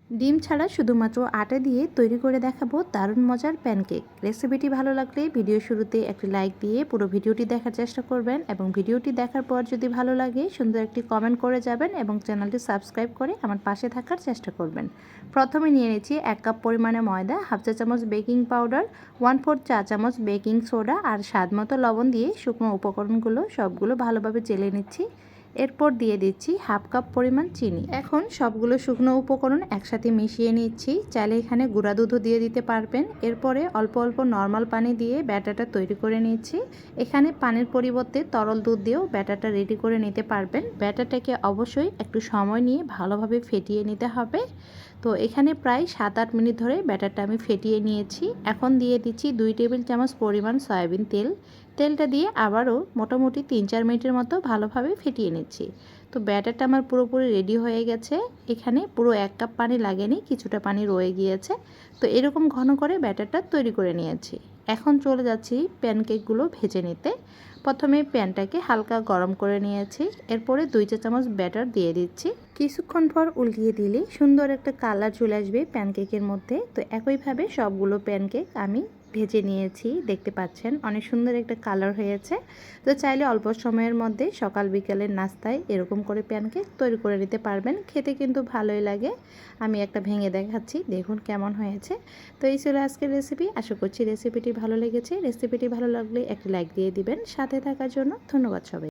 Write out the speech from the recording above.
ডিম ছাড়া শুধুমাত্র আটা দিয়ে তৈরি করে দেখাবো দারুণ মজার প্যানকেক। রেসিপিটি ভালো লাগলে ভিডিও শুরুতে একটি লাইক দিয়ে পুরো ভিডিওটি দেখার চেষ্টা করবেন এবং ভিডিওটি দেখার পর যদি ভালো লাগে সুন্দর একটি কমেন্ট করে যাবেন এবং চ্যানেলটি সাবস্ক্রাইব করে আমার পাশে থাকার চেষ্টা করবেন। প্রথমে নিয়ে নিচ্ছি 1 কাপ পরিমাণে ময়দা, হাফ চা চামচ বেকিং পাউডার, 1/4 চা চামচ বেকিং সোডা আর স্বাদ মতো লবণ দিয়ে শুকনো উপকরণগুলো সবগুলো ভালোভাবে চেলে নিচ্ছি। এরপর দিয়ে দিচ্ছি হাফ কাপ পরিমাণ চিনি। এখন সবগুলো শুকনো উপকরণ একসাথে মিশিয়ে নিচ্ছি। চাইলে এখানে গুঁড়া দুধও দিয়ে দিতে পারবেন। এরপরে অল্প অল্প নর্মাল পানি দিয়ে ব্যাটারটা তৈরি করে নিচ্ছি। এখানে পানির পরিবর্তে তরল দুধ দিয়েও ব্যাটারটা রেডি করে নিতে পারবেন। ব্যাটারটাকে অবশ্যই একটু সময় নিয়ে ভালোভাবে ফেটিয়ে নিতে হবে। তো এখানে প্রায় 7-8 মিনিট ধরে ব্যাটারটা আমি ফেটিয়ে নিয়েছি। এখন দিয়ে দিচ্ছি 2 টেবিল চামচ পরিমাণ সয়াবিন তেল। তেলটা দিয়ে আবারও মোটামুটি 3-4 মিনিটের মতো ভালোভাবে ফেটিয়ে নিচ্ছি। তো ব্যাটারটা আমার পুরোপুরি রেডি হয়ে গেছে। এখানে পুরো 1 কাপ পানি লাগেনি, কিছুটা পানি রয়ে গিয়েছে। তো এরকম ঘন করে ব্যাটারটা তৈরি করে নিয়েছি। এখন চলে যাচ্ছি প্যানকেকগুলো ভেজে নিতে। প্রথমে প্যানটাকে হালকা গরম করে নিয়েছি। এরপরে 2 চা চামচ ব্যাটার দিয়ে দিচ্ছি। কিছুক্ষণ পর উল্টিয়ে দিলে সুন্দর একটা কালার চলে আসবে প্যানকেকের মধ্যে। তো একইভাবে সবগুলো প্যানকেক আমি ভেজে নিয়েছি। দেখতে পাচ্ছেন অনেক সুন্দর একটা কালার হয়েছে। তো চাইলে অল্প সময়ের মধ্যে সকাল বিকালের নাস্তায় এরকম করে প্যানকেক তৈরি করে নিতে পারবেন। খেতে কিন্তু ভালোই লাগে। আমি একটা ভেঙে দেখাচ্ছি, দেখুন কেমন হয়েছে। তো এই ছিল আজকের রেসিপি। আশা করছি রেসিপিটি ভালো লেগেছে। রেসিপিটি ভালো লাগলে একটি লাইক দিয়ে দিবেন। সাথে থাকার জন্য ধন্যবাদ সবাই।